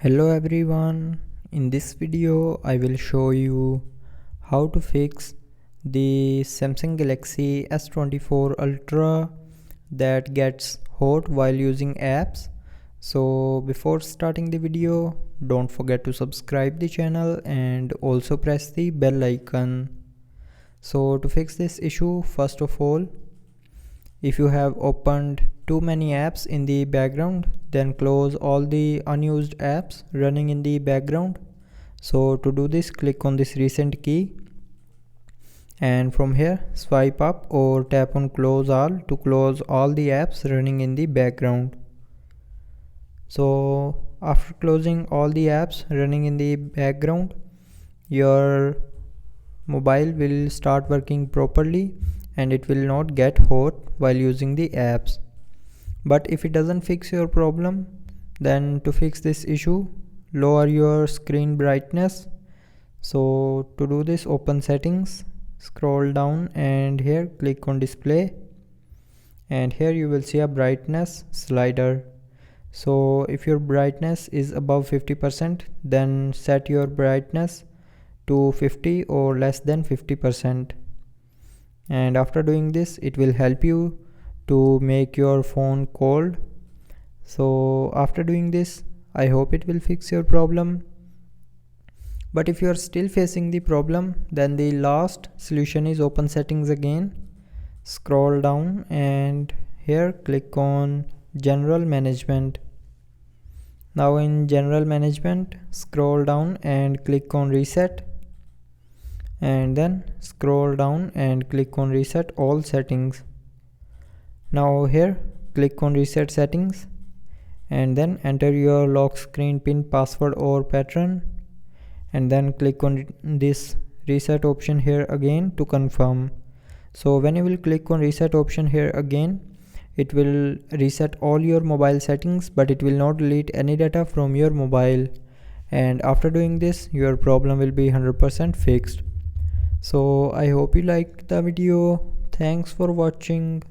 Hello everyone, in this video I will show you how to fix the Samsung Galaxy S24 Ultra that gets hot while using apps. So before starting the video, don't forget to subscribe the channel and also press the bell icon. So to fix this issue, first of all, if you have opened too many apps in the background, then close all the unused apps running in the background. So to do this, click on this recent key and from here swipe up or tap on close all to close all the apps running in the background. So after closing all the apps running in the background, your mobile will start working properly and it will not get hot while using the apps. But if it doesn't fix your problem, then to fix this issue, lower your screen brightness. So to do this, open settings, scroll down and here click on display, and here you will see a brightness slider. So if your brightness is above 50%, then set your brightness to 50 or less than 50%. And after doing this, it will help you to make your phone cold. So after doing this, I hope it will fix your problem. But if you are still facing the problem, then the last solution is open settings again, scroll down and here click on general management. Now in general management, scroll down and click on reset, and then scroll down and click on reset all settings. Now here click on reset settings and then enter your lock screen pin, password or pattern, and then click on this reset option here again to confirm. So when you will click on reset option here again, it will reset all your mobile settings, but it will not delete any data from your mobile. And after doing this, your problem will be 100% fixed. So I hope you liked the video. Thanks for watching.